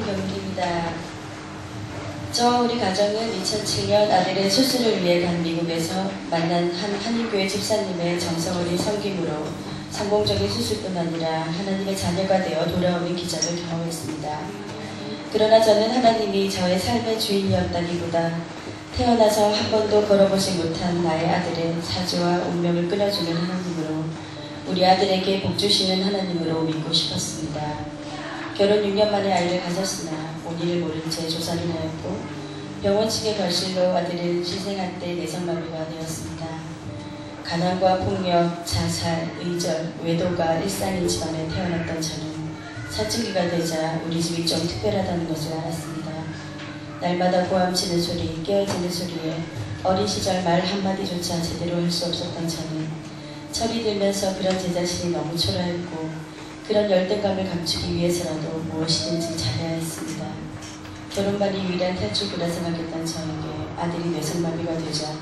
김경길입니다. 우리 가정은 2007년 아들의 수술을 위해 간 미국에서 만난 한 한일교회 집사님의 정성어린 섬김으로 성공적인 수술뿐 아니라 하나님의 자녀가 되어 돌아오는 기적을 경험했습니다. 그러나 저는 하나님이 저의 삶의 주인이었다기보다 태어나서 한 번도 걸어보지 못한 나의 아들의 사주와 운명을 끊어주는 하나님으로, 우리 아들에게 복 주시는 하나님으로 믿고 싶었습니다. 결혼 6년 만에 아이를 가졌으나 본인을 모른 채 조사를 하였고 병원 측의 결실로 아들은 시생할 때 내성마비가 되었습니다. 가난과 폭력, 자살, 의절, 외도가 일상인 집안에 태어났던 저는 사춘기가 되자 우리 집이 좀 특별하다는 것을 알았습니다. 날마다 고함치는 소리, 깨어지는 소리에 어린 시절 말 한마디조차 제대로 할 수 없었던 저는 철이 들면서 그런 제 자신이 너무 초라했고 그런 열등감을 감추기 위해서라도 무엇이든지 잘해야 했습니다. 결혼만이 유일한 탈출구라 생각했던 저에게 아들이 뇌성마비가 되자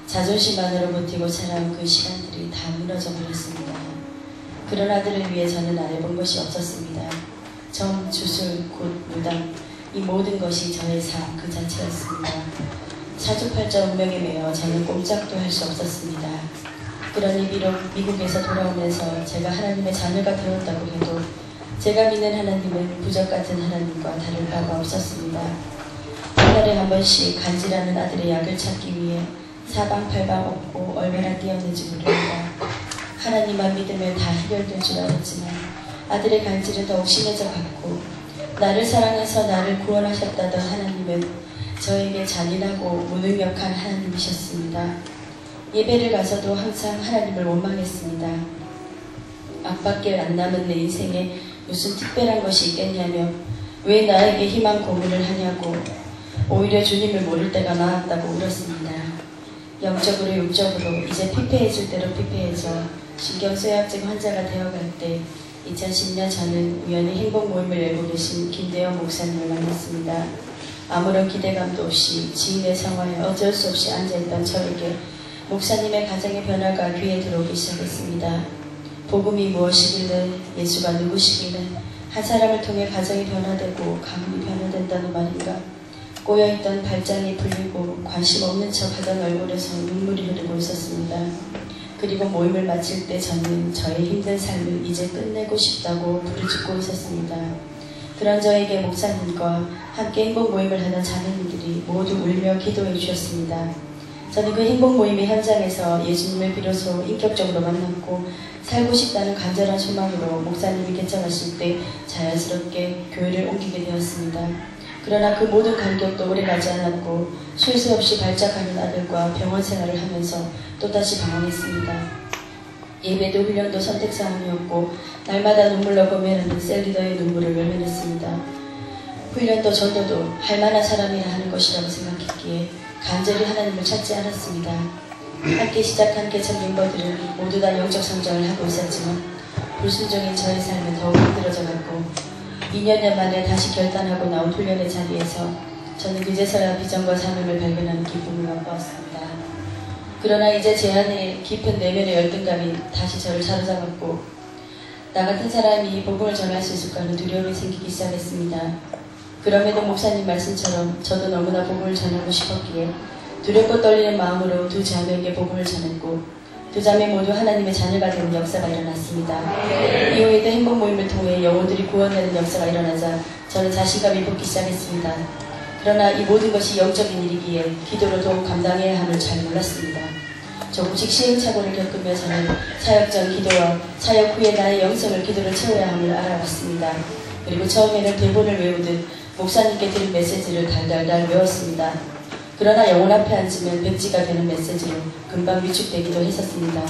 자존심만으로 버티고 자라온 그 시간들이 다 무너져 버렸습니다. 그런 아들을 위해 저는 안 해본 것이 없었습니다. 점, 주술, 굿, 무당, 이 모든 것이 저의 삶 그 자체였습니다. 사주팔자 운명에 매여 저는 꼼짝도 할 수 없었습니다. 그러니 비록 미국에서 돌아오면서 제가 하나님의 자녀가 되었다고 해도 제가 믿는 하나님은 부적같은 하나님과 다를 바가 없었습니다. 한 달에 한 번씩 간질하는 아들의 약을 찾기 위해 사방팔방 없고 얼마나 뛰었는지 모릅니다. 하나님만 믿으면 다 해결될 줄 알았지만 아들의 간질은 더욱 심해져 갔고 나를 사랑해서 나를 구원하셨다던 하나님은 저에게 잔인하고 무능력한 하나님이셨습니다. 예배를 가서도 항상 하나님을 원망했습니다. 앞밖에 안 남은 내 인생에 무슨 특별한 것이 있겠냐며 왜 나에게 희망 고문을 하냐고 오히려 주님을 모를 때가 많았다고 울었습니다. 영적으로 육적으로 이제 피폐해질 대로 피폐해져 신경쇠약증 환자가 되어갈 때 2010년 저는 우연히 행복 모임을 열고 계신 김대영 목사님을 만났습니다. 아무런 기대감도 없이 지인의 상황에 어쩔 수 없이 앉아있던 저에게 목사님의 가정의 변화가 귀에 들어오기 시작했습니다. 복음이 무엇이길래, 예수가 누구시길래 한 사람을 통해 가정이 변화되고 가문이 변화된다는 말인가. 꼬여있던 발장이 풀리고 관심 없는 척하던 얼굴에서 눈물이 흐르고 있었습니다. 그리고 모임을 마칠 때 저는 저의 힘든 삶을 이제 끝내고 싶다고 부르짖고 있었습니다. 그런 저에게 목사님과 함께 행복 모임을 하는 자매님들이 모두 울며 기도해 주셨습니다. 저는 그 행복 모임의 현장에서 예수님을 비로소 인격적으로 만났고 살고 싶다는 간절한 소망으로 목사님이 개척하실 때 자연스럽게 교회를 옮기게 되었습니다. 그러나 그 모든 간격도 오래가지 않았고 쉴 새 없이 발작하는 아들과 병원 생활을 하면서 또다시 방황했습니다. 예배도 훈련도 선택사항이었고 날마다 눈물로 고민하는 셀리더의 눈물을 외면했습니다. 훈련도 전도도 할 만한 사람이라 하는 것이라고 생각했기에 간절히 하나님을 찾지 않았습니다. 함께 시작한 개척 멤버들은 모두 다 영적 성장을 하고 있었지만 불순종인 저의 삶은 더욱 힘들어져 갔고 2년 만에 다시 결단하고 나온 훈련의 자리에서 저는 그제서야 비전과 사명을 발견하는 기쁨을 맛보았습니다. 그러나 이제 제 안에 깊은 내면의 열등감이 다시 저를 사로잡았고 나 같은 사람이 복음을 전할 수 있을까 하는 두려움이 생기기 시작했습니다. 그럼에도 목사님 말씀처럼 저도 너무나 복음을 전하고 싶었기에 두렵고 떨리는 마음으로 두 자매에게 복음을 전했고 두 자매 모두 하나님의 자녀가 되는 역사가 일어났습니다. 이후에도 행복 모임을 통해 영혼들이 구원되는 역사가 일어나자 저는 자신감이 붙기 시작했습니다. 그러나 이 모든 것이 영적인 일이기에 기도로 더욱 감당해야 함을 잘 몰랐습니다. 조금씩 시행착오를 겪으며 저는 사역 전 기도와 사역 후에 나의 영성을 기도로 채워야 함을 알아봤습니다. 그리고 처음에는 대본을 외우듯 목사님께 드린 메시지를 달달달 외웠습니다. 그러나 영혼 앞에 앉으면 백지가 되는 메시지로 금방 위축되기도 했었습니다.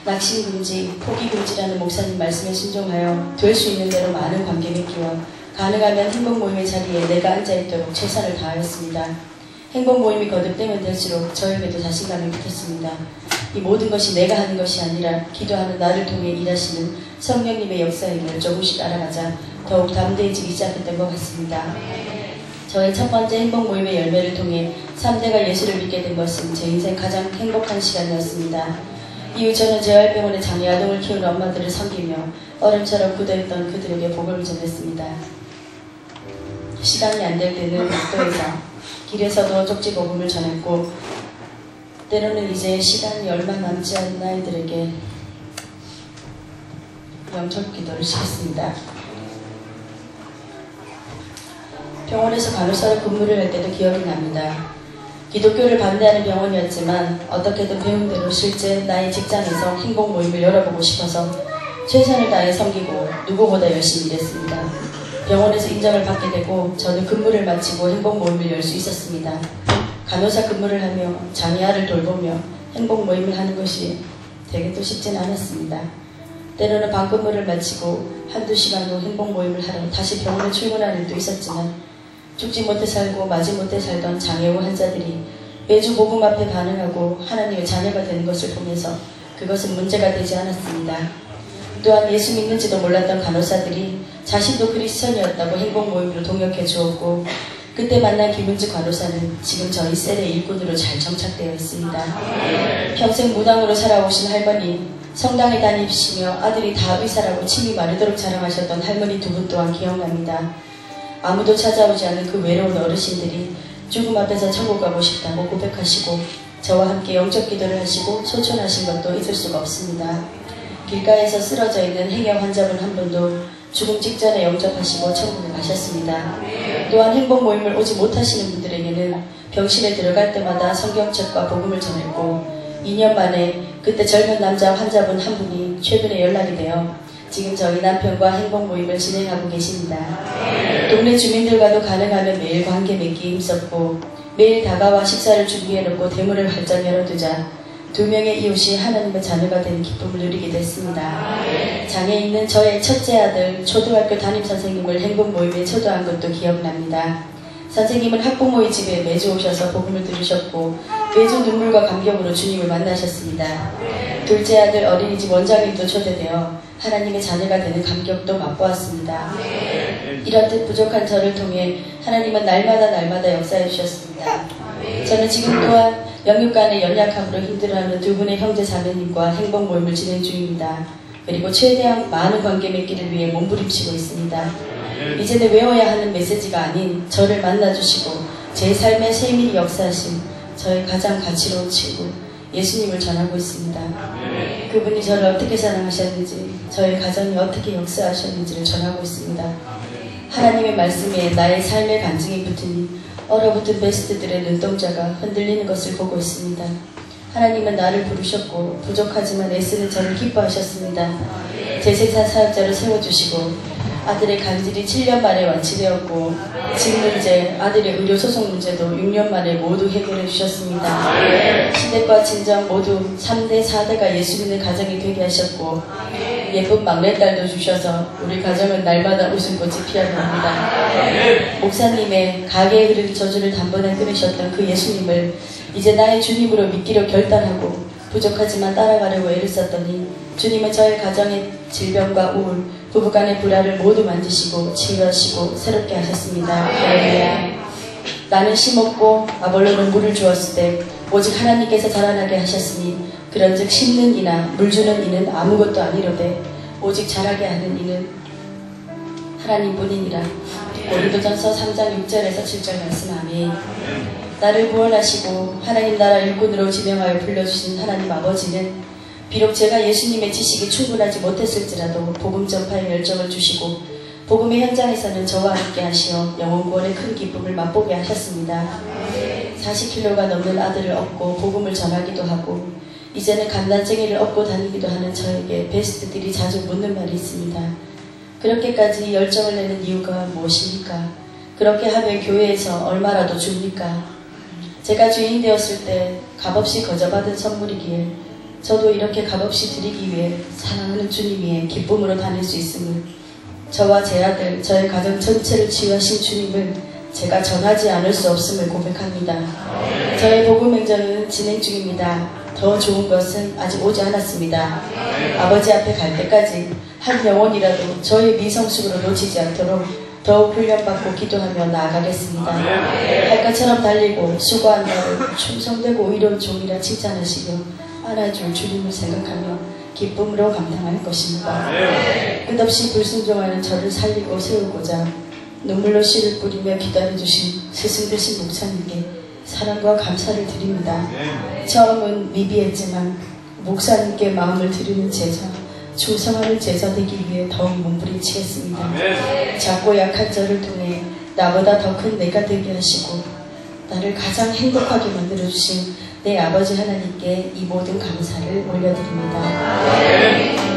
낙심금지, 포기금지라는 목사님 말씀에 순종하여 될 수 있는 대로 많은 관계 맺기와 가능하면 행복 모임의 자리에 내가 앉아있도록 최선을 다하였습니다. 행복 모임이 거듭되면 될수록 저에게도 자신감이 붙었습니다. 이 모든 것이 내가 하는 것이 아니라 기도하는 나를 통해 일하시는 성령님의 역사임을 조금씩 알아가자 더욱 담대해지기 시작했던 것 같습니다. 저의 첫 번째 행복 모임의 열매를 통해 3대가 예수를 믿게 된 것은 제 인생 가장 행복한 시간이었습니다. 이후 저는 재활병원의 장애 아동을 키우는 엄마들을 섬기며 얼음처럼 굳어있던 그들에게 복음을 전했습니다. 시간이 안 될 때는 복도에서 길에서도 쪽지복음을 전했고 때로는 이제 시간이 얼마 남지 않은 아이들에게 영적 기도를 시켰습니다. 병원에서 간호사로 근무를 할 때도 기억이 납니다. 기독교를 반대하는 병원이었지만 어떻게든 배운 대로 실제 나의 직장에서 행복 모임을 열어보고 싶어서 최선을 다해 섬기고 누구보다 열심히 일했습니다. 병원에서 인정을 받게 되고 저는 근무를 마치고 행복 모임을 열 수 있었습니다. 간호사 근무를 하며 장애아를 돌보며 행복 모임을 하는 것이 되게도 쉽진 않았습니다. 때로는 밤근무를 마치고 한두 시간 후 행복 모임을 하러 다시 병원에 출근하는 일도 있었지만 죽지 못해 살고 마지 못해 살던 장애우 환자들이 매주 복음 앞에 반응하고 하나님의 자녀가 되는 것을 보면서 그것은 문제가 되지 않았습니다. 또한 예수 믿는지도 몰랐던 간호사들이 자신도 그리스천이었다고 행복 모임으로 동역해 주었고 그때 만난 김은지 간호사는 지금 저희 셀의 일꾼으로 잘 정착되어 있습니다. 평생 무당으로 살아오신 할머니, 성당에 다니시며 아들이 다 의사라고 침이 마르도록 자랑하셨던 할머니 두 분 또한 기억납니다. 아무도 찾아오지 않는 그 외로운 어르신들이 죽음 앞에서 천국 가고 싶다고 고백하시고 저와 함께 영적 기도를 하시고 소천하신 것도 잊을 수가 없습니다. 길가에서 쓰러져 있는 행여 환자분 한 분도 죽음 직전에 영접하시고 천국에 가셨습니다. 또한 행복 모임을 오지 못하시는 분들에게는 병실에 들어갈 때마다 성경책과 복음을 전했고 2년 만에 그때 젊은 남자 환자분 한 분이 최근에 연락이 되어 지금 저희 남편과 행복 모임을 진행하고 계십니다. 동네 주민들과도 가능하면 매일 관계 맺기에 힘썼고 매일 다가와 식사를 준비해놓고 대문을 활짝 열어두자 2명의 이웃이 하나님의 자녀가 되는 기쁨을 누리게 됐습니다. 장애 있는 저의 첫째 아들 초등학교 담임선생님을 행복 모임에 초대한 것도 기억납니다. 선생님은 학부모의 집에 매주 오셔서 복음을 들으셨고 매주 눈물과 감격으로 주님을 만나셨습니다. 둘째 아들 어린이집 원장님도 초대되어 하나님의 자녀가 되는 감격도 맛보았습니다. 이렇듯 부족한 저를 통해 하나님은 날마다 역사해 주셨습니다. 저는 지금 또한 영육간의 연약함으로 힘들어하는 두 분의 형제 자매님과 행복 모임을 진행 중입니다. 그리고 최대한 많은 관계 맺기를 위해 몸부림치고 있습니다. 이제는 외워야 하는 메시지가 아닌 저를 만나주시고 제 삶의 세밀히 역사하신 저의 가장 가치로운 친구 예수님을 전하고 있습니다. 그분이 저를 어떻게 사랑하셨는지 저의 가정이 어떻게 역사하셨는지를 전하고 있습니다. 하나님의 말씀에 나의 삶의 간증이 붙으니 얼어붙은 베스트들의 눈동자가 흔들리는 것을 보고 있습니다. 하나님은 나를 부르셨고 부족하지만 애쓰는 저를 기뻐하셨습니다. 재생산 사역자를 세워주시고 아들의 간질이 7년 만에 완치되었고 집 문제, 아들의 의료 소송 문제도 6년 만에 모두 해결해 주셨습니다. 시댁과 친정 모두 3대, 4대가 예수 믿는 가정이 되게 하셨고 예쁜 막내딸도 주셔서 우리 가정은 날마다 웃음꽃이 피어납니다. 목사님의 가게에 흐르는 저주를 단번에 끊으셨던 그 예수님을 이제 나의 주님으로 믿기로 결단하고 부족하지만 따라가려고 애를 썼더니 주님은 저의 가정의 질병과 우울, 부부간의 불화를 모두 만지시고 치유하시고 새롭게 하셨습니다. 할렐루야. 나는 심었고 아볼로는 물을 주었을 때 오직 하나님께서 자라나게 하셨으니 그런즉 심는 이나 물 주는 이는 아무것도 아니로되 오직 자라게 하는 이는 하나님뿐이니라. 고린도전서 3장 6절에서 7절 말씀. 아멘. 나를 구원하시고 하나님 나라 일꾼으로 지명하여 불러주신 하나님 아버지는 비록 제가 예수님의 지식이 충분하지 못했을지라도 복음 전파에 열정을 주시고 복음의 현장에서는 저와 함께 하시어 영혼구원의 큰 기쁨을 맛보게 하셨습니다. 40kg가 넘는 아들을 얻고 복음을 전하기도 하고 이제는 감난쟁이를 얻고 다니기도 하는 저에게 베스트들이 자주 묻는 말이 있습니다. 그렇게까지 열정을 내는 이유가 무엇입니까? 그렇게 하면 교회에서 얼마라도 줍니까? 제가 주인이 되었을 때 값없이 거저받은 선물이기에 저도 이렇게 값없이 드리기 위해 사랑하는 주님의 기쁨으로 다닐 수 있음을, 저와 제 아들, 저의 가정 전체를 치유하신 주님을 제가 전하지 않을 수 없음을 고백합니다. 저의 복음 행전은 진행 중입니다. 더 좋은 것은 아직 오지 않았습니다. 아버지 앞에 갈 때까지 한 영혼이라도 저의 미성숙으로 놓치지 않도록 더욱 훈련받고 기도하며 나아가겠습니다. 할 것처럼 달리고 수고한 나를 충성되고 의로운 종이라 칭찬하시며 안아줄 주님을 생각하며 기쁨으로 감당할 것입니다. 끝없이 불순종하는 저를 살리고 세우고자 눈물로 씨를 뿌리며 기다려주신 스승 되신 목사님께 사랑과 감사를 드립니다. 처음은 미비했지만 목사님께 마음을 드리는 제자, 충성하는 제자 되기 위해 더욱 몸부림치겠습니다. 작고 약한 저를 통해 나보다 더 큰 내가 되게 하시고 나를 가장 행복하게 만들어주신 내 아버지 하나님께 이 모든 감사를 올려드립니다.